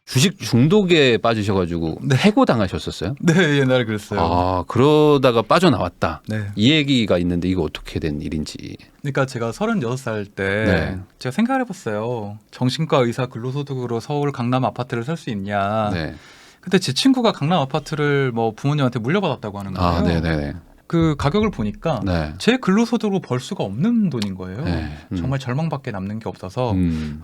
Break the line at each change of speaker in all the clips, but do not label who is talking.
주식 중독에 빠지셔가지고
네.
해고 당하셨었어요?
네, 옛날에 그랬어요.
아, 그러다가 빠져나왔다.
네.
이 얘기가 있는데 이거 어떻게 된 일인지.
그러니까 제가 36살 때
네.
제가 생각을 해봤어요. 정신과 의사 근로소득으로 서울 강남 아파트를 살 수 있냐.
네.
근데 제 친구가 강남 아파트를 뭐 부모님한테 물려받았다고 하는 거예요.
아, 네네네.
그 가격을 보니까
네.
제 근로소득으로 벌 수가 없는 돈인 거예요.
네.
정말 절망밖에 남는 게 없어서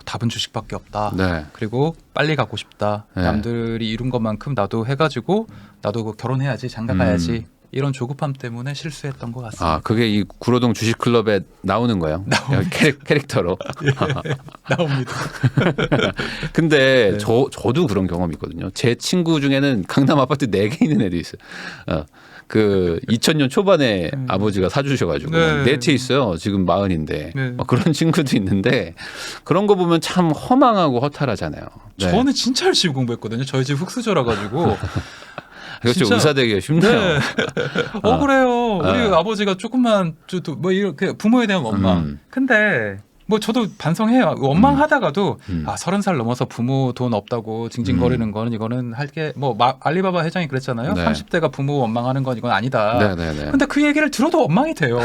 답은 주식밖에 없다.
네.
그리고 빨리 갖고 싶다.
네.
남들이 이룬 것만큼 나도 해가지고 나도 결혼해야지, 장가 가야지. 이런 조급함 때문에 실수했던 것 같습니다.
아, 그게 이 구로동 주식클럽에 나오는 거예요?
나옵니다.
캐릭터로.
나옵니다.
근데
네.
저도 그런 경험이 있거든요. 제 친구 중에는 강남 아파트 4개 있는 애도 있어요. 그 2000년 초반에 아버지가 사주셔가지고
네.
4채 있어요. 지금 40인데
네.
그런 친구도 있는데 그런 거 보면 참 허망하고 허탈하잖아요. 네.
저는 진짜 열심히 공부했거든요. 저희 집 흙수저라 가지고.
그렇죠.
진짜.
의사 되기가 쉽네요.
네. 그래요. 우리 아버지가 조금만 뭐 이렇게 부모에 대한 원망. 근데 뭐 저도 반성해요. 원망하다가도 30살 넘어서 부모 돈 없다고 징징거리는 거는 이거는 할 게 뭐 알리바바 회장이 그랬잖아요.
네.
30대가 부모 원망하는 건 이건 아니다.
네네네.
근데 그 얘기를 들어도 원망이 돼요.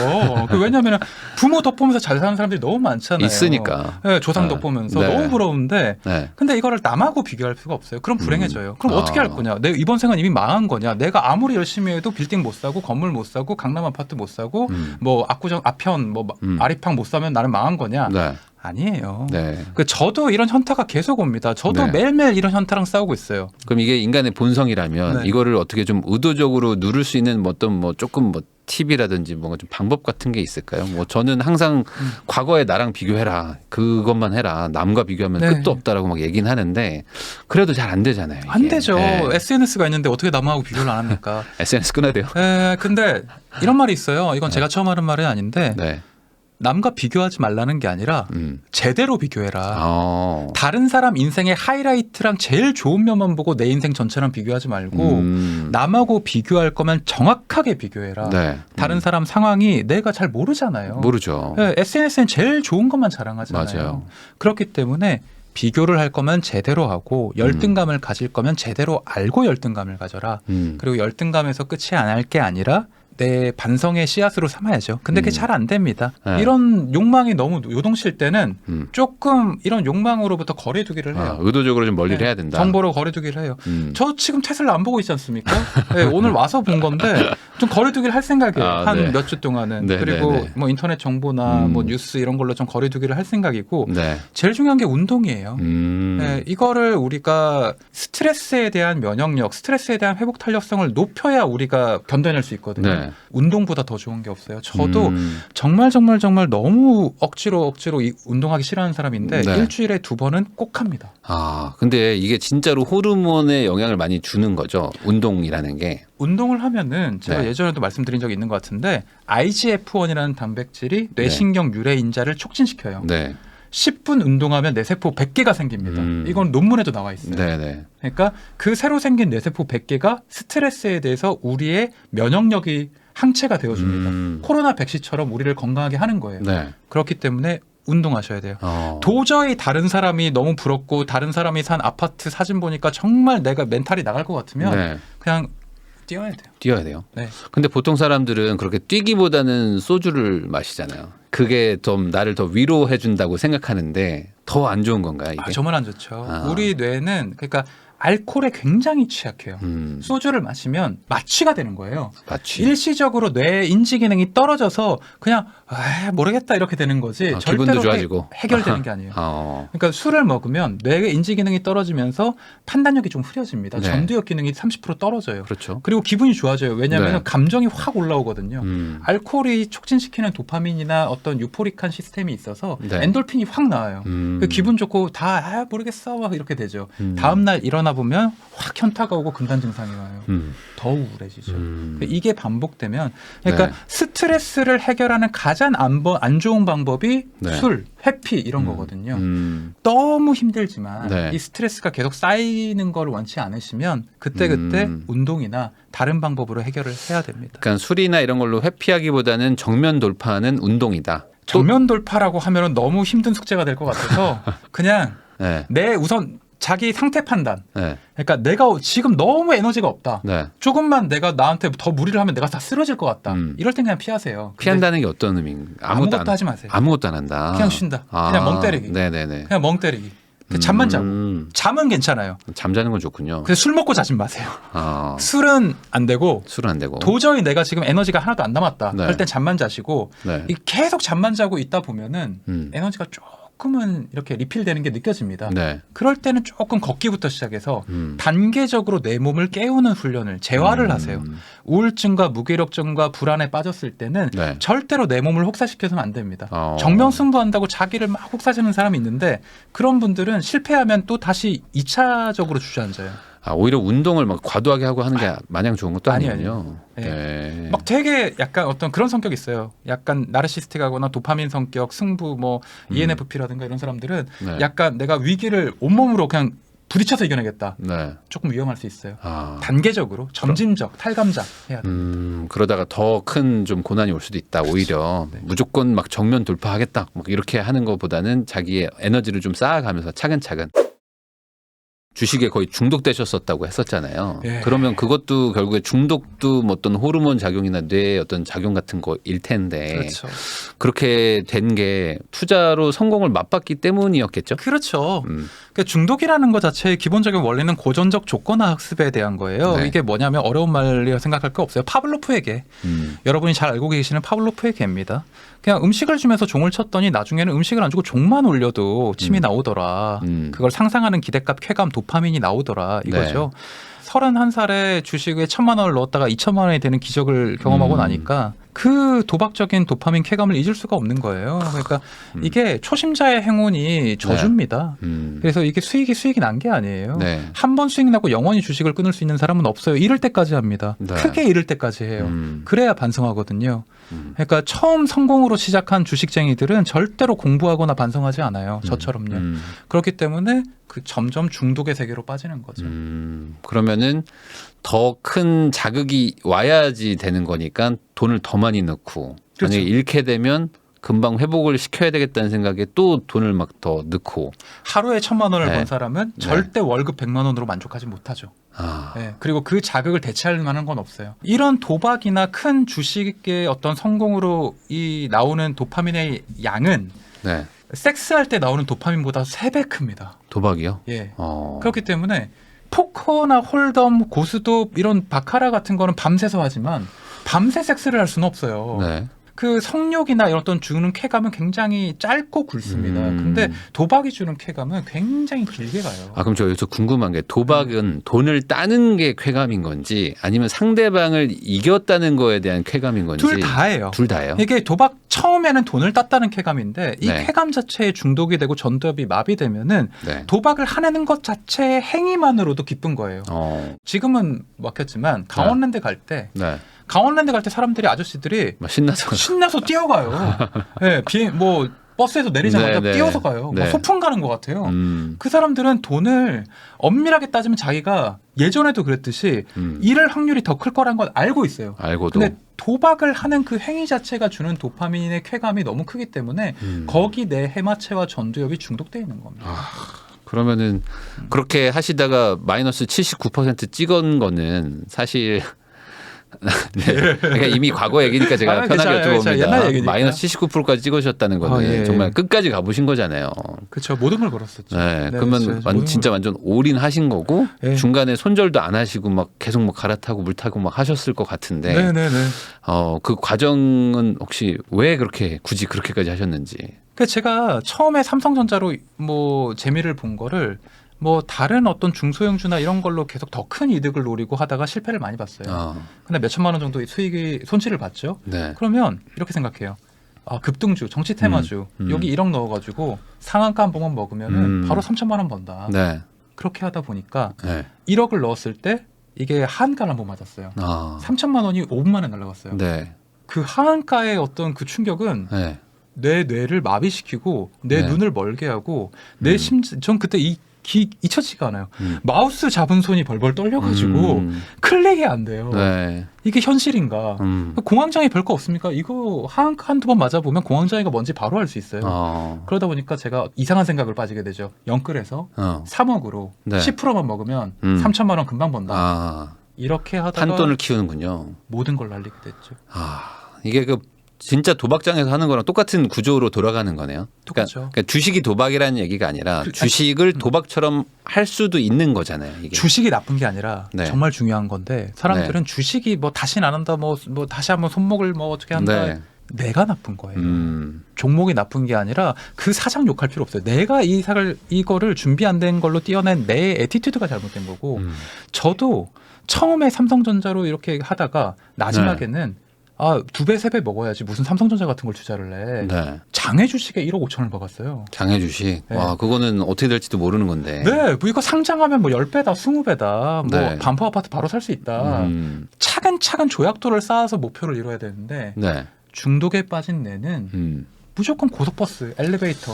왜냐하면 부모 덕보면서 잘 사는 사람들이 너무 많잖아요.
있으니까.
네, 조상 덕보면서
네.
너무 부러운데
네.
근데 이거를 남하고 비교할 수가 없어요. 그럼 불행해져요. 그럼 어떻게 할
아.
거냐? 내 이번 생은 이미 망한 거냐? 내가 아무리 열심히 해도 빌딩 못 사고 건물 못 사고 강남 아파트 못 사고 뭐 압구정 아편 뭐 아리팡 못 사면 나는 망한 거냐?
네.
아니에요.
네.
저도 이런 현타가 계속 옵니다. 저도
네.
매일매일 이런 현타랑 싸우고 있어요.
그럼 이게 인간의 본성이라면
네.
이거를 어떻게 좀 의도적으로 누를 수 있는 뭐 어떤 뭐 조금 뭐 팁이라든지 뭔가 좀 방법 같은 게 있을까요? 뭐 저는 항상 과거에 나랑 비교해라. 그것만 해라. 남과 비교하면
네.
끝도 없다라고 막 얘기는 하는데 그래도 잘 안 되잖아요. 이게.
안 되죠.
네.
SNS가 있는데 어떻게 남하고 비교를 안 합니까?
SNS 끊어야 돼요.
근데 이런 말이 있어요. 이건 제가 처음 하는 말은 아닌데
네.
남과 비교하지 말라는 게 아니라 제대로 비교해라. 다른 사람 인생의 하이라이트랑 제일 좋은 면만 보고 내 인생 전체랑 비교하지 말고 남하고 비교할 거면 정확하게 비교해라.
네.
다른 사람 상황이 내가 잘 모르잖아요.
모르죠.
SNS는 제일 좋은 것만 자랑하잖아요.
맞아요.
그렇기 때문에 비교를 할 거면 제대로 하고 열등감을 가질 거면 제대로 알고 열등감을 가져라. 그리고 열등감에서 끝이 안 할 게 아니라 내 반성의 씨앗으로 삼아야죠. 근데 그게 잘 안 됩니다.
네.
이런 욕망이 너무 요동칠 때는 조금 이런 욕망으로부터 거리두기를 해요.
의도적으로 좀 멀리를
네.
해야 된다.
정보로 거리두기를 해요. 저 지금 테슬라 안 보고 있지 않습니까? 네, 오늘 와서 본 건데 좀 거리두기를 할 생각이에요. 한
네.
몇 주 동안은.
네,
그리고
네, 네.
뭐 인터넷 정보나 뭐 뉴스 이런 걸로 좀 거리두기를 할 생각이고
네.
제일 중요한 게 운동이에요. 네, 이거를 우리가 스트레스에 대한 면역력, 스트레스에 대한 회복 탄력성을 높여야 우리가 견뎌낼 수 있거든요.
네.
운동보다 더 좋은 게 없어요. 저도 정말 너무 억지로 운동하기 싫어하는 사람인데
네.
일주일에 2번은 꼭 합니다.
근데 이게 진짜로 호르몬에 영향을 많이 주는 거죠. 운동이라는 게.
운동을 하면은 제가
네.
예전에도 말씀드린 적이 있는 것 같은데 IGF-1이라는 단백질이 뇌신경 유래 인자를 촉진시켜요.
네.
10분 운동하면 뇌세포 100개가 생깁니다. 이건 논문에도 나와 있어요.
네네.
그러니까 그 새로 생긴 뇌세포 100개가 스트레스에 대해서 우리의 면역력이 항체가 되어줍니다. 코로나 백신처럼 우리를 건강하게 하는 거예요.
네.
그렇기 때문에 운동하셔야 돼요. 도저히 다른 사람이 너무 부럽고 다른 사람이 산 아파트 사진 보니까 정말 내가 멘탈이 나갈 것 같으면
네.
그냥 뛰어야 돼요.
뛰어야 돼요.
네.
근데 보통 사람들은 그렇게 뛰기보다는 소주를 마시잖아요. 그게 좀 나를 더 위로해 준다고 생각하는데 더 안 좋은 건가요, 이게?
정말 안 좋죠. 우리 뇌는 그러니까 알코올에 굉장히 취약해요. 소주를 마시면 마취가 되는 거예요.
마취.
일시적으로 뇌 인지 기능이 떨어져서 그냥 모르겠다 이렇게 되는 거지.
기분도
절대로
좋아지고.
해결되는 게 아니에요. 그러니까 술을 먹으면 뇌의 인지 기능이 떨어지면서 판단력이 좀 흐려집니다.
네.
전두엽 기능이 30% 떨어져요.
그렇죠.
그리고 기분이 좋아져요. 왜냐하면
네.
감정이 확 올라오거든요. 알코올이 촉진시키는 도파민이나 어떤 유포릭한 시스템이 있어서
네.
엔돌핀이 확 나와요. 기분 좋고 다 모르겠어 막 이렇게 되죠. 다음날 일어나 보면 확 현타가 오고 금단 증상이 와요. 더 우울해지죠. 이게 반복되면 그러니까
네.
스트레스를 해결하는 가장 안 좋은 방법이
네.
술, 회피 이런 거거든요. 너무 힘들지만
네.
이 스트레스가 계속 쌓이는 걸 원치 않으시면 그때 운동이나 다른 방법으로 해결을 해야 됩니다.
그러니까 술이나 이런 걸로 회피하기보다는 정면 돌파하는 운동이다.
정면 돌파라고 하면 너무 힘든 숙제가 될 것 같아서 그냥
네.
우선 자기 상태 판단.
네.
그러니까 내가 지금 너무 에너지가 없다.
네.
조금만 내가 나한테 더 무리를 하면 내가 다 쓰러질 것 같다. 이럴 땐 그냥 피하세요. 근데
피한다는 게 어떤 의미인가?
아무것도 하지 마세요.
아무것도 안 한다.
그냥 쉰다. 그냥 멍 때리기.
네네네.
그냥 멍 때리기. 잠만 자고. 잠은 괜찮아요.
잠자는 건 좋군요.
그래서 술 먹고 자지 마세요.
아,
술은 안 되고
술은 안 되고.
도저히 내가 지금 에너지가 하나도 안 남았다.
네.
그럴 땐 잠만 자시고
네.
이 계속 잠만 자고 있다 보면은
음.
에너지가 조금은 이렇게 리필되는 게 느껴집니다.
네.
그럴 때는 조금 걷기부터 시작해서 단계적으로 내 몸을 깨우는 훈련을 재활을 하세요. 우울증과 무기력증과 불안에 빠졌을 때는
네.
절대로 내 몸을 혹사시켜서는 안 됩니다. 정명승부한다고 자기를 막 혹사시는 사람이 있는데 그런 분들은 실패하면 또 다시 2차적으로 주저앉아요.
아, 오히려 운동을 막 과도하게 하고 하는 게 마냥 좋은 것도
아니에요.
아니군요.
네.
네.
막 되게 약간 어떤 그런 성격이 있어요. 약간 나르시스틱하거나 도파민 성격, 승부, 뭐 ENFP라든가 이런 사람들은
네.
약간 내가 위기를 온몸으로 그냥 부딪혀서 이겨내겠다.
네.
조금 위험할 수 있어요.
아.
단계적으로 점진적 탈감작 해야 돼요.
그러다가 더 큰 좀 고난이 올 수도 있다. 오히려
네.
무조건 막 정면 돌파하겠다. 막 이렇게 하는 것보다는 자기의 에너지를 좀 쌓아가면서 차근차근. 주식에 거의 중독되셨었다고 했었잖아요.
예.
그러면 그것도 결국에 중독도 뭐 어떤 호르몬 작용이나 뇌의 어떤 작용 같은 거일 텐데
그렇죠.
그렇게 된 게 투자로 성공을 맛봤기 때문이었겠죠.
그렇죠. 그러니까 중독이라는 것 자체의 기본적인 원리는 고전적 조건화 학습에 대한 거예요.
네.
이게 뭐냐면 어려운 말이라 생각할 거 없어요. 파블로프의 개. 여러분이 잘 알고 계시는 파블로프의 개입니다. 그냥 음식을 주면서 종을 쳤더니 나중에는 음식을 안 주고 종만 올려도 침이 나오더라. 그걸 상상하는 기대값, 쾌감, 도파민이 나오더라. 이거죠.
네.
31살에 주식에 1,000만 원을 넣었다가 2,000만 원이 되는 기적을 경험하고 나니까 그 도박적인 도파민 쾌감을 잊을 수가 없는 거예요. 그러니까 이게 초심자의 행운이 저주입니다. 그래서 이게 수익이 난 게 아니에요.
네.
한 번 수익 나고 영원히 주식을 끊을 수 있는 사람은 없어요. 잃을 때까지 합니다.
네.
크게 잃을 때까지 해요. 그래야 반성하거든요. 그러니까 처음 성공으로 시작한 주식쟁이들은 절대로 공부하거나 반성하지 않아요. 저처럼요. 그렇기 때문에 그 점점 중독의 세계로 빠지는 거죠.
그러면은 더 큰 자극이 와야지 되는 거니까 돈을 더 많이 넣고
그렇죠.
만약에 잃게 되면 금방 회복을 시켜야 되겠다는 생각에 또 돈을 막 더 넣고
하루에 1,000만 원을
네.
번 사람은
네.
절대 월급 100만 원으로 만족하지 못하죠.
아,
네. 그리고 그 자극을 대체할 만한 건 없어요. 이런 도박이나 큰 주식의 어떤 성공으로 이 나오는 도파민의 양은
네.
섹스할 때 나오는 도파민보다 3배 큽니다.
도박이요?
예.
어.
그렇기 때문에 포커나 홀덤, 고스톱 이런 바카라 같은 거는 밤새서 하지만 밤새 섹스를 할 수는 없어요.
네.
그 성욕이나 이런 어떤 주는 쾌감은 굉장히 짧고 굵습니다. 근데 도박이 주는 쾌감은 굉장히 길게 가요.
아, 그럼 저 여기서 궁금한 게 도박은 돈을 따는 게 쾌감인 건지 아니면 상대방을 이겼다는 거에 대한 쾌감인 건지
둘 다예요.
둘 다예요?
이게 도박 처음에는 돈을 땄다는 쾌감인데 이
네.
쾌감 자체에 중독이 되고 전두엽이 마비되면은
네.
도박을 하는 것 자체의 행위만으로도 기쁜 거예요.
어.
지금은 막혔지만 강원랜드 갈 때
네.
강원랜드 갈 때 사람들이 아저씨들이
막 신나서
신나서 뛰어가요. 네, 뭐 버스에서 내리자마자
네, 네.
뛰어서 가요.
네.
막 소풍 가는 것 같아요.
음.
그 사람들은 돈을 엄밀하게 따지면 자기가 예전에도 그랬듯이 잃을 확률이 더 클 거란 걸 알고 있어요.
알고도
근데 도박을 하는 그 행위 자체가 주는 도파민의 쾌감이 너무 크기 때문에 거기 내 해마체와 전두엽이 중독돼 있는 겁니다.
그러면은 그렇게 하시다가 마이너스 79% 찍은 거는 사실 네. 그러니까 이미 과거 얘기니까 제가
아,
편하게
괜찮아요.
여쭤봅니다.
옛날 얘기니까.
마이너스 79%까지 찍으셨다는 거는
아, 예.
정말 끝까지 가보신 거잖아요.
그렇죠. 모든 걸 걸었었죠.
네,
네,
그러면
그렇죠.
진짜 완전 올인하신 거고
네.
중간에 손절도 안 하시고 막 계속 막 갈아타고 물 타고 막 하셨을 것 같은데
네네네.
그 과정은 혹시 왜 그렇게 굳이 그렇게까지 하셨는지.
그 제가 처음에 삼성전자로 뭐 재미를 본 거를 뭐 다른 어떤 중소형주나 이런 걸로 계속 더 큰 이득을 노리고 하다가 실패를 많이 봤어요. 근데 몇 천만 원 정도 손실을 봤죠.
네.
그러면 이렇게 생각해요. 아, 급등주, 정치 테마주 여기 1억 넣어가지고 상한가 한 번만 먹으면은 바로 3천만 원 번다.
네.
그렇게 하다 보니까
네.
1억을 넣었을 때 이게 하한가를 한 번 맞았어요. 3천만 원이 5분 만에 날아갔어요.
네.
그 하한가의 어떤 그 충격은
네.
내 뇌를 마비시키고 내
네.
눈을 멀게 하고 내 심장 전 그때 이 잊혀지지가 않아요. 마우스 잡은 손이 벌벌 떨려가지고 클릭이 안 돼요.
네.
이게 현실인가? 공황장애 별거 없습니까? 이거 한두 번 맞아보면 공황장애가 뭔지 바로 알 수 있어요. 그러다 보니까 제가 이상한 생각을 빠지게 되죠. 영끌에서 3억으로
네.
10%만 먹으면 3천만 원 금방 번다.
아,
이렇게 하다가
판돈을 키우는군요.
모든 걸 날리게 됐죠.
이게 그 진짜 도박장에서 하는 거랑 똑같은 구조로 돌아가는 거네요.
똑같죠.
그러니까 주식이 도박이라는 얘기가 아니라 주식을 도박처럼 할 수도 있는 거잖아요. 이게.
주식이 나쁜 게 아니라
네.
정말 중요한 건데 사람들은 주식이 뭐 다시는 안 한다, 뭐 다시 한번 손목을 뭐 어떻게 한다.
네.
내가 나쁜 거예요. 종목이 나쁜 게 아니라 그 사장 욕할 필요 없어요. 내가 이거를 준비 안 된 걸로 띄어낸 내 애티튜드가 잘못된 거고 저도 처음에 삼성전자로 이렇게 하다가 마지막에는 2배, 3배 먹어야지 무슨 삼성전자 같은 걸 투자를 해.
네.
장외 주식에 1억 5천을 박았어요.
장애 주식.
네.
와, 그거는 어떻게 될지도 모르는 건데.
네, 뭐 이거 상장하면 뭐 10배다, 20배다, 뭐
네.
반포 아파트 바로 살 수 있다. 차근차근 조약도를 쌓아서 목표를 이뤄야 되는데
네.
중독에 빠진 내는 무조건 고속버스, 엘리베이터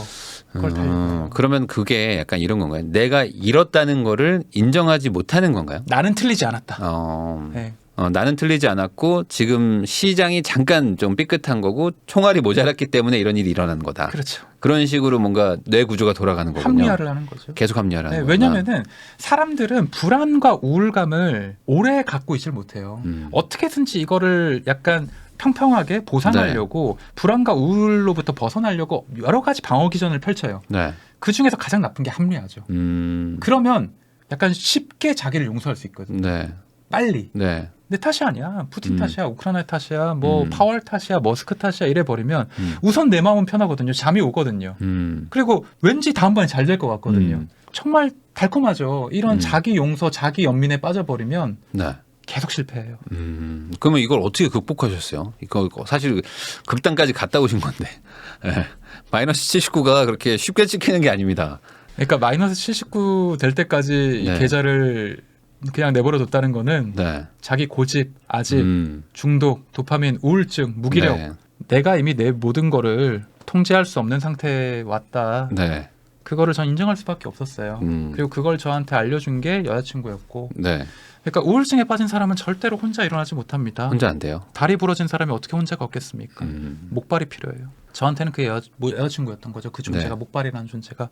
그걸 타요.
그러면 그게 약간 이런 건가요? 내가 잃었다는 거를 인정하지 못하는 건가요?
나는 틀리지 않았다.
네.
네.
나는 틀리지 않았고 지금 시장이 잠깐 좀 삐끗한 거고 총알이 모자랐기 때문에 이런 일이 일어난 거다.
그렇죠.
그런 식으로 뭔가 뇌 구조가 돌아가는 거군요.
합리화를 하는 거죠.
계속 합리화를 하는
네,
거구나.
왜냐하면은 사람들은 불안과 우울감을 오래 갖고 있질 못해요. 어떻게든지 이거를 약간 평평하게 보상하려고 불안과 우울로부터 벗어나려고 여러 가지 방어 기전을 펼쳐요.
네.
그 중에서 가장 나쁜 게 합리화죠. 그러면 약간 쉽게 자기를 용서할 수 있거든요.
네.
빨리.
네.
내 탓이 아니야. 푸틴 탓이야. 우크라이나 탓이야. 뭐 파월 탓이야. 머스크 탓이야. 이래 버리면 우선 내 마음은 편하거든요. 잠이 오거든요. 그리고 왠지 다음번에 잘 될 것 같거든요. 정말 달콤하죠. 이런 자기 용서, 자기 연민에 빠져버리면
네.
계속 실패해요.
그러면 이걸 어떻게 극복하셨어요? 이거 사실 극단까지 갔다 오신 건데. 네. 마이너스 79가 그렇게 쉽게 찍히는 게 아닙니다.
그러니까 마이너스 79 될 때까지
네.
이 계좌를 그냥 내버려 뒀다는 거는
네.
자기 고집, 아집, 중독, 도파민, 우울증, 무기력
네.
내가 이미 내 모든 거를 통제할 수 없는 상태에 왔다.
네.
그거를 전 인정할 수밖에 없었어요. 그리고 그걸 저한테 알려준 게 여자친구였고.
네.
그러니까 우울증에 빠진 사람은 절대로 혼자 일어나지 못합니다.
혼자 안 돼요.
다리 부러진 사람이 어떻게 혼자 걷겠습니까? 목발이 필요해요. 저한테는 그게 여자친구였던 거죠. 그 존재가
네.
목발이라는 존재가.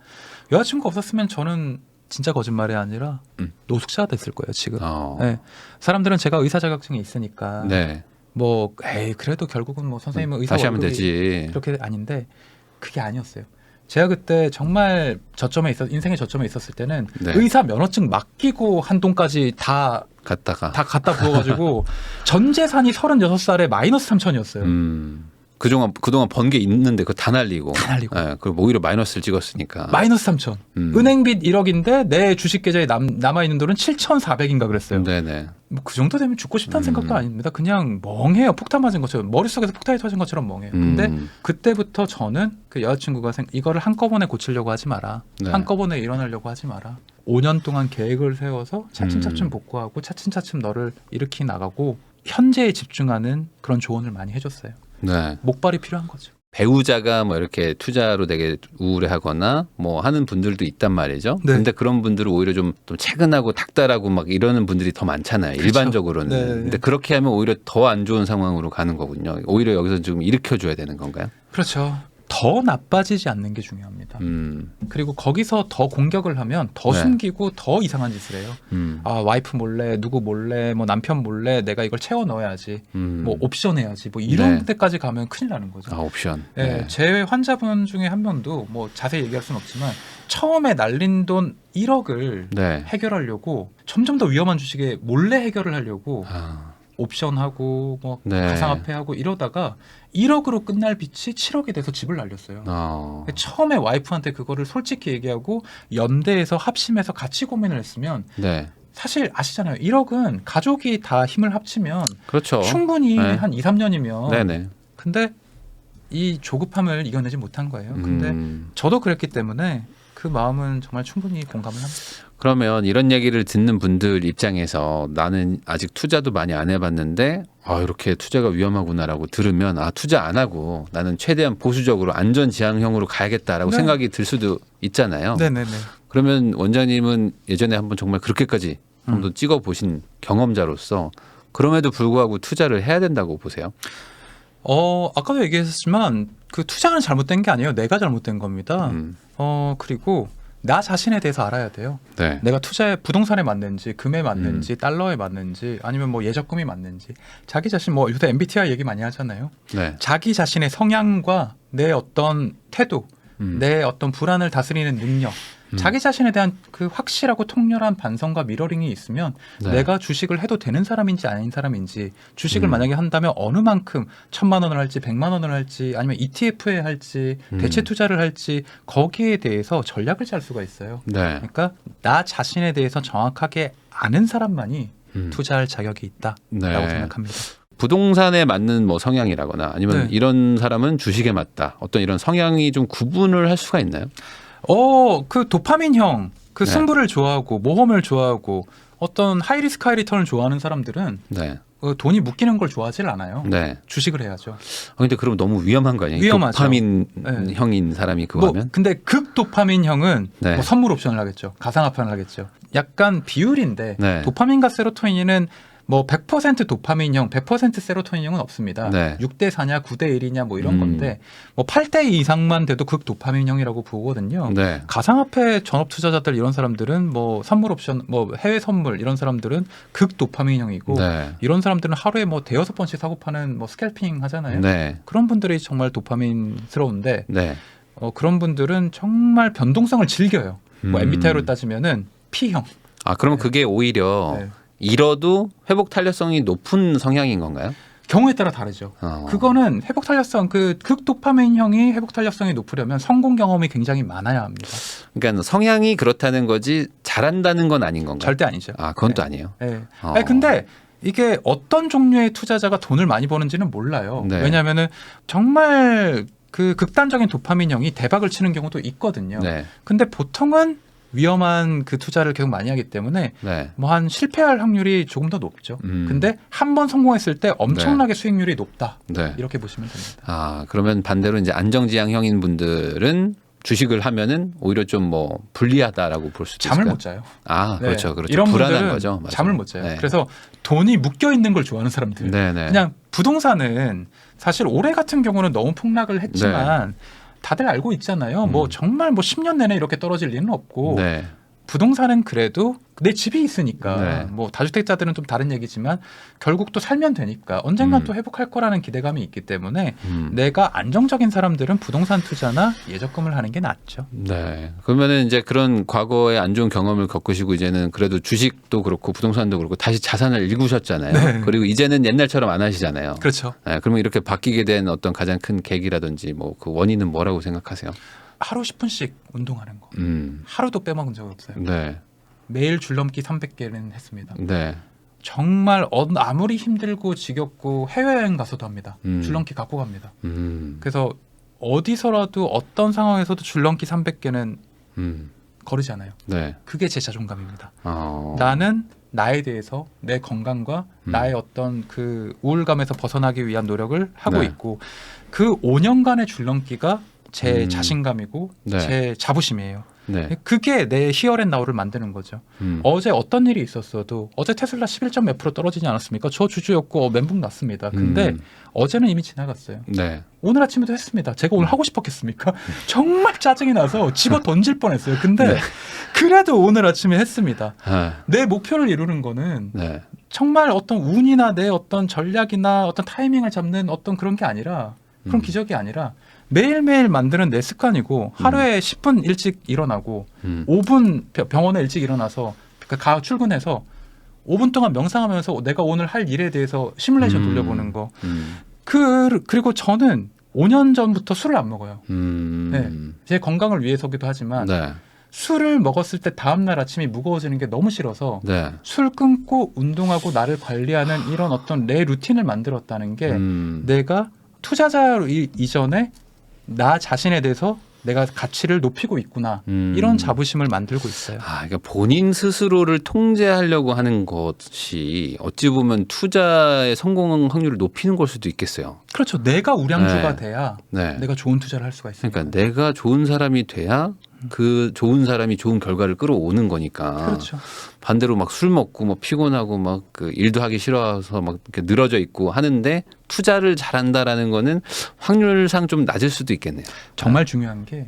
여자친구 없었으면 저는 진짜 거짓말이 아니라 노숙자가 됐을 거예요 지금. 네. 사람들은 제가 의사 자격증이 있으니까
네.
뭐 그래도 결국은 뭐 선생님은 의사
다시 하면
월급이
되지.
그렇게 아닌데 그게 아니었어요. 제가 그때 정말 인생의 저점에 있었을 때는
네.
의사 면허증 맡기고 한동까지 다
갔다가
갖다 부어가지고 전 재산이 36살에 마이너스 3천이었어요.
그동안 번 게 있는데 그거 다 날리고.
다 날리고.
네, 그리고 오히려 마이너스를 찍었으니까.
마이너스 3천. 은행빚 1억인데 내 주식 계좌에 남아있는 돈은 7,400인가 그랬어요.
네네.
뭐 그 정도 되면 죽고 싶다는 생각도 아닙니다. 그냥 멍해요. 폭탄 맞은 것처럼. 머릿속에서 폭탄이 터진 것처럼 멍해요. 근데 그때부터 저는 그 여자친구가 이거를 한꺼번에 고치려고 하지 마라.
네.
한꺼번에 일어나려고 하지 마라. 5년 동안 계획을 세워서 차츰차츰 복구하고 차츰차츰 너를 일으키 나가고 현재에 집중하는 그런 조언을 많이 해줬어요.
네.
목발이 필요한 거죠.
배우자가 뭐 이렇게 투자로 되게 우울해하거나 뭐 하는 분들도 있단 말이죠.
네.
근데 그런 분들은 오히려 좀 채근하고 닥달하고 막 이러는 분들이 더 많잖아요.
그렇죠.
일반적으로는.
네.
근데 그렇게 하면 오히려 더 안 좋은 상황으로 가는 거군요. 오히려 여기서 좀 일으켜줘야 되는 건가요?
그렇죠. 더 나빠지지 않는 게 중요합니다. 그리고 거기서 더 공격을 하면 더
네.
숨기고 더 이상한 짓을 해요. 와이프 몰래, 누구 몰래, 뭐 남편 몰래 내가 이걸 채워 넣어야지, 뭐 옵션 해야지, 뭐 이런
네.
데까지 가면 큰일 나는 거죠.
옵션.
네. 제 환자분 중에 한 명도 뭐 자세히 얘기할 수는 없지만 처음에 날린 돈 1억을
네.
해결하려고 점점 더 위험한 주식에 몰래 해결을 하려고 옵션하고 뭐
네.
가상화폐하고 이러다가 1억으로 끝날 빚이 7억이 돼서 집을 날렸어요. 처음에 와이프한테 그거를 솔직히 얘기하고 연대에서 합심해서 같이 고민을 했으면
네.
사실 아시잖아요. 1억은 가족이 다 힘을 합치면
그렇죠.
충분히
네.
한 2, 3년이면
네네.
근데 이 조급함을 이겨내지 못한 거예요. 근데 저도 그랬기 때문에 그 마음은 정말 충분히 공감을 합니다.
그러면 이런 얘기를 듣는 분들 입장에서 나는 아직 투자도 많이 안 해봤는데 이렇게 투자가 위험하구나라고 들으면 투자 안 하고 나는 최대한 보수적으로 안전지향형으로 가야겠다라고
네.
생각이 들 수도 있잖아요.
네네네.
그러면 원장님은 예전에 한번 정말 그렇게까지 한번 찍어보신 경험자로서 그럼에도 불구하고 투자를 해야 된다고 보세요?
아까도 얘기했지만 그 투자는 잘못된 게 아니에요. 내가 잘못된 겁니다. 그리고 나 자신에 대해서 알아야 돼요.
네.
내가 투자에 부동산에 맞는지 금에 맞는지 달러에 맞는지 아니면 뭐 예적금이 맞는지 자기 자신 뭐 요새 MBTI 얘기 많이 하잖아요.
네.
자기 자신의 성향과 내 어떤 태도, 내 어떤 불안을 다스리는 능력, 자기 자신에 대한 그 확실하고 통렬한 반성과 미러링이 있으면
네.
내가 주식을 해도 되는 사람인지 아닌 사람인지 주식을 만약에 한다면 어느 만큼 1,000만 원을 할지 100만 원을 할지 아니면 ETF에 할지 대체 투자를 할지 거기에 대해서 전략을 짤 수가 있어요.
네.
그러니까 나 자신에 대해서 정확하게 아는 사람만이 투자할 자격이 있다라고
네.
생각합니다.
부동산에 맞는 뭐 성향이라거나 아니면
네.
이런 사람은 주식에 맞다. 어떤 이런 성향이 좀 구분을 할 수가 있나요?
그 도파민형, 그
네.
승부를 좋아하고 모험을 좋아하고 어떤 하이리스크 하이리턴을 좋아하는 사람들은
네.
돈이 묶이는 걸 좋아하질 않아요.
네.
주식을 해야죠.
근데 그럼 너무 위험한 거 아니에요?
위험하죠.
도파민
네.
형인 사람이 그거 하면?
근데 극 도파민형은
네.
뭐 선물 옵션을 하겠죠. 가상화폐를 하겠죠. 약간 비율인데
네.
도파민과 세로토닌은 뭐 100% 도파민형, 100% 세로토닌형은 없습니다.
네.
6대 4냐, 9대 1이냐 뭐 이런 건데 뭐 8대 2 이상만 돼도 극 도파민형이라고 보거든요.
네.
가상화폐 전업 투자자들 이런 사람들은 뭐 선물 옵션, 뭐 해외 선물 이런 사람들은 극 도파민형이고
네.
이런 사람들은 하루에 뭐 대여섯 번씩 사고 파는 뭐 스캘핑 하잖아요.
네.
그런 분들이 정말 도파민스러운데
네.
그런 분들은 정말 변동성을 즐겨요. 뭐 MBTI로 따지면은 P형.
아, 그러면 그게 오히려
네.
잃어도 회복 탄력성이 높은 성향인 건가요?
경우에 따라 다르죠. 그거는 회복 탄력성, 그 극도파민형이 회복 탄력성이 높으려면 성공 경험이 굉장히 많아야 합니다.
그러니까 성향이 그렇다는 거지 잘한다는 건 아닌 건가요?
절대 아니죠.
아, 그건 또
네.
아니에요.
네. 아니, 근데 이게 어떤 종류의 투자자가 돈을 많이 버는지는 몰라요.
네.
왜냐하면은 정말 그 극단적인 도파민형이 대박을 치는 경우도 있거든요.
네.
근데 보통은 위험한 그 투자를 계속 많이 하기 때문에
네.
뭐 한 실패할 확률이 조금 더 높죠.
음.
근데 한 번 성공했을 때 엄청나게 수익률이 높다.
네.
이렇게 보시면 됩니다.
아, 그러면 반대로 이제 안정지향형인 분들은 주식을 하면은 오히려 좀 뭐 불리하다라고 볼 수도
잠을
있을까요?
못 자요.
아,
네.
그렇죠. 그렇죠.
이런
불안한
분들은
거죠. 맞아요.
잠을 못 자요.
네.
그래서 돈이 묶여 있는 걸 좋아하는 사람들.
네, 네.
그냥 부동산은 사실 올해 같은 경우는 너무 폭락을 했지만 다들 알고 있잖아요. 뭐 정말 뭐 10년 내내 이렇게 떨어질 리는 없고
네.
부동산은 그래도 내 집이 있으니까
네.
뭐 다주택자들은 좀 다른 얘기지만 결국 또 살면 되니까 언젠간 또 회복할 거라는 기대감이 있기 때문에 내가 안정적인 사람들은 부동산 투자나 예적금을 하는 게 낫죠.
네. 그러면은 이제 그런 과거의 안 좋은 경험을 겪으시고 이제는 그래도 주식도 그렇고 부동산도 그렇고 다시 자산을 일구셨잖아요.
네.
그리고 이제는 옛날처럼 안 하시잖아요.
그렇죠.
네. 그러면 이렇게 바뀌게 된 어떤 가장 큰 계기라든지 뭐 그 원인은 뭐라고 생각하세요?
하루 10분씩 운동하는 거.
음.
하루도 빼먹은 적 없어요.
네.
매일 줄넘기 300개는 했습니다.
네.
정말 아무리 힘들고 지겹고 해외여행 가서도 합니다. 줄넘기 갖고 갑니다. 그래서 어디서라도 어떤 상황에서도 줄넘기 300개는 거르잖아요.
네.
그게 제 자존감입니다.
어.
나는 나에 대해서 내 건강과 나의 어떤 그 우울감에서 벗어나기 위한 노력을 하고
네.
있고 그 5년간의 줄넘기가 제 자신감이고
네.
제 자부심이에요.
네.
그게 내 히어앤나우를 만드는 거죠. 어제 어떤 일이 있었어도 어제 테슬라 11점 몇 프로 떨어지지 않았습니까? 저 주주였고 멘붕 났습니다. 근데 어제는 이미 지나갔어요.
네.
오늘 아침에도 했습니다. 제가 오늘 하고 싶었겠습니까? 정말 짜증이 나서 집어 던질 뻔했어요. 근데
네.
그래도 오늘 아침에 했습니다.
아.
내 목표를 이루는 거는
네.
정말 어떤 운이나 내 어떤 전략이나 어떤 타이밍을 잡는 어떤 그런 게 아니라 그런 기적이 아니라 매일매일 만드는 내 습관이고 하루에 10분 일찍 일어나고 5분 병원에 일찍 일어나서 출근해서 5분 동안 명상하면서 내가 오늘 할 일에 대해서 시뮬레이션 돌려보는 거. 그리고 저는 5년 전부터 술을 안 먹어요. 네. 제 건강을 위해서기도 하지만
네.
술을 먹었을 때 다음날 아침이 무거워지는 게 너무 싫어서
네.
술 끊고 운동하고 나를 관리하는 이런 어떤 내 루틴을 만들었다는 게 내가 투자자 이전에 나 자신에 대해서 내가 가치를 높이고 있구나 이런 자부심을 만들고 있어요.
아, 그러니까 본인 스스로를 통제하려고 하는 것이 어찌 보면 투자의 성공 확률을 높이는 걸 수도 있겠어요.
그렇죠. 내가 우량주가
네.
돼야
네.
내가 좋은 투자를 할 수가 있습니다.
그러니까 내가 좋은 사람이 돼야 그 좋은 사람이 좋은 결과를 끌어오는 거니까.
그렇죠.
반대로 막 술 먹고 뭐 피곤하고 막 그 일도 하기 싫어서 막 이렇게 늘어져 있고 하는데 투자를 잘한다라는 거는 확률상 좀 낮을 수도 있겠네요.
정말 중요한 게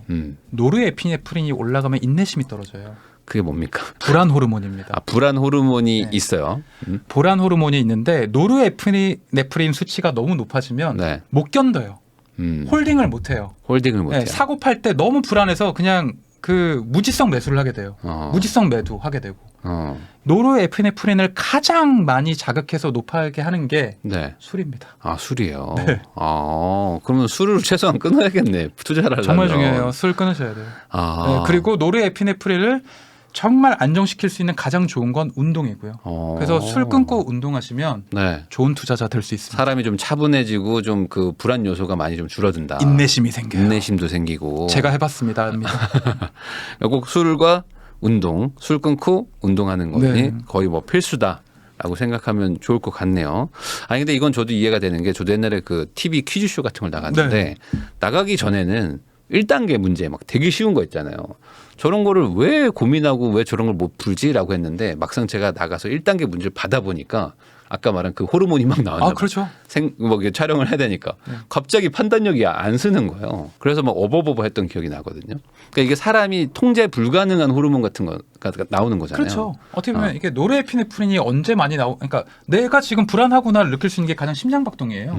노르에피네프린이 올라가면 인내심이 떨어져요.
그게 뭡니까?
불안 호르몬입니다.
아, 불안 호르몬이
네.
있어요.
불안 호르몬이 있는데 노르에피네프린 수치가 너무 높아지면
네.
못 견뎌요. 홀딩을 못 해요.
홀딩을 못 해요.
네, 사고 팔 때 너무 불안해서 그냥 그 무지성 매수를 하게 돼요. 무지성 매도 하게 되고. 노르에피네프린을 가장 많이 자극해서 높게 하는 게
네.
술입니다.
아, 술이요.
네.
아, 그러면 술을 최소한 끊어야겠네. 투자를 하려면.
정말 중요해요. 술 끊으셔야 돼요.
아.
네, 그리고 노르에피네프린을 정말 안정시킬 수 있는 가장 좋은 건 운동이고요. 그래서 술 끊고 운동하시면
네.
좋은 투자자 될 수 있습니다.
사람이 좀 차분해지고 좀 그 불안 요소가 많이 좀 줄어든다.
인내심이 생겨요.
인내심도 생기고.
제가 해봤습니다.
꼭 술과 운동, 술 끊고 운동하는 것이
네.
거의 뭐 필수다라고 생각하면 좋을 것 같네요. 아니 근데 이건 저도 이해가 되는 게 저도 옛날에 그 TV 퀴즈쇼 같은 걸 나갔는데
네.
나가기 전에는 1단계 문제 막 되게 쉬운 거 있잖아요. 저런 거를 왜 고민하고 왜 저런 걸 못 풀지라고 했는데 막상 제가 나가서 1단계 문제를 받아보니까 아까 말한 그 호르몬이 막 나왔나 봐요.
그렇죠.
뭐 촬영을 해야 되니까 갑자기 판단력이 안 쓰는 거예요. 그래서 막 어버버버 했던 기억이 나거든요. 그러니까 이게 사람이 통제 불가능한 호르몬 같은 거가 나오는 거잖아요.
그렇죠. 어떻게 보면 이게 노르에피네프린이 언제 많이 그러니까 내가 지금 불안하구나를 느낄 수 있는 게 가장 심장박동이에요.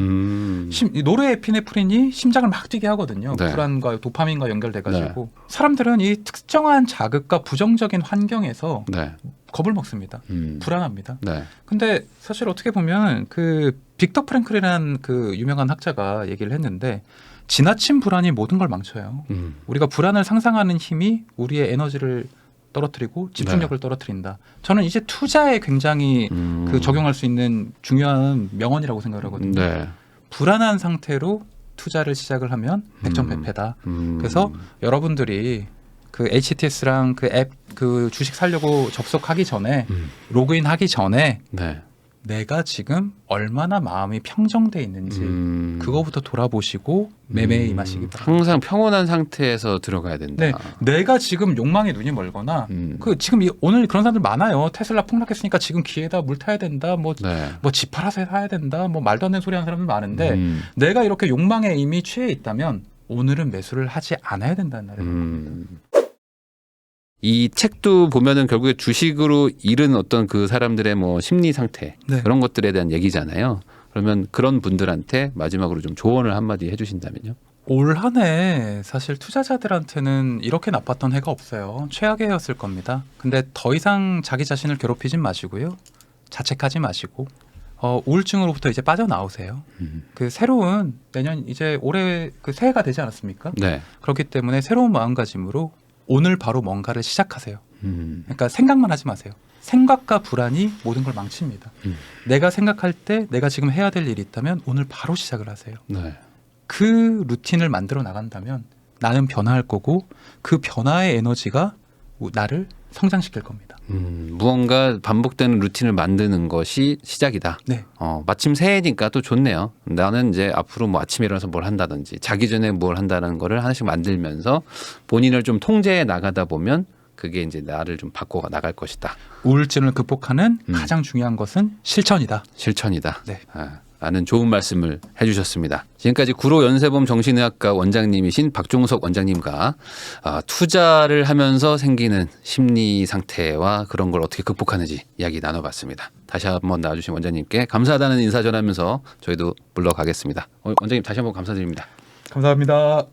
이 노르에피네프린이 심장을 막 뛰게 하거든요.
네.
불안과 도파민과 연결돼가지고 사람들은 이 특정한 자극과 부정적인 환경에서
네.
겁을 먹습니다. 불안합니다.
네.
근데 사실 어떻게 보면 그 빅터 프랭클이라는 그 유명한 학자가 얘기를 했는데 지나친 불안이 모든 걸 망쳐요. 우리가 불안을 상상하는 힘이 우리의 에너지를 떨어뜨리고 집중력을 떨어뜨린다. 저는 이제 투자에 굉장히 그 적용할 수 있는 중요한 명언이라고 생각을 하거든요.
네.
불안한 상태로 투자를 시작을 하면 백전백패다. 그래서 여러분들이 그 HTS랑 그 앱 그 주식 사려고 접속하기 전에 로그인 하기 전에
네.
내가 지금 얼마나 마음이 평정돼 있는지 그거부터 돌아보시고 매매에 임하시기 바랍니다.
항상 평온한 상태에서 들어가야 된다.
네, 내가 지금 욕망에 눈이 멀거나 그 지금 오늘 그런 사람들 많아요. 테슬라 폭락했으니까 지금 기회다, 물 타야 된다, 뭐 집 팔아서 사야 된다, 뭐 말도 안 되는 소리 하는 사람들 많은데 내가 이렇게 욕망에 이미 취해 있다면 오늘은 매수를 하지 않아야 된다는 말이에요.
이 책도 보면은 결국에 주식으로 잃은 어떤 그 사람들의 뭐 심리 상태
네.
그런 것들에 대한 얘기잖아요. 그러면 그런 분들한테 마지막으로 좀 조언을 한마디 해주신다면요.
올 한 해 사실 투자자들한테는 이렇게 나빴던 해가 없어요. 최악의 해였을 겁니다. 근데 더 이상 자기 자신을 괴롭히진 마시고요. 자책하지 마시고 우울증으로부터 이제 빠져나오세요. 그 새로운 내년 이제 올해 그 새해가 되지 않았습니까?
네.
그렇기 때문에 새로운 마음가짐으로 오늘 바로 뭔가를 시작하세요. 그러니까 생각만 하지 마세요. 생각과 불안이 모든 걸 망칩니다. 내가 생각할 때 내가 지금 해야 될 일이 있다면 오늘 바로 시작을 하세요.
네.
그 루틴을 만들어 나간다면 나는 변화할 거고 그 변화의 에너지가 나를 성장시킬 겁니다.
무언가 반복되는 루틴을 만드는 것이 시작이다.
네.
마침 새해니까 또 좋네요. 나는 이제 앞으로 뭐 아침에 일어나서 뭘 한다든지 자기 전에 뭘 한다는 거를 하나씩 만들면서 본인을 좀 통제해 나가다 보면 그게 이제 나를 좀 바꿔 나갈 것이다.
우울증을 극복하는 가장 중요한 것은 실천이다.
실천이다.
네.
라는 좋은 말씀을 해주셨습니다. 지금까지 구로연세범 정신의학과 원장님이신 박종석 원장님과 투자를 하면서 생기는 심리 상태와 그런 걸 어떻게 극복하는지 이야기 나눠봤습니다. 다시 한번 나와주신 원장님께 감사하다는 인사 전하면서 저희도 물러가겠습니다. 원장님 다시 한번 감사드립니다.
감사합니다.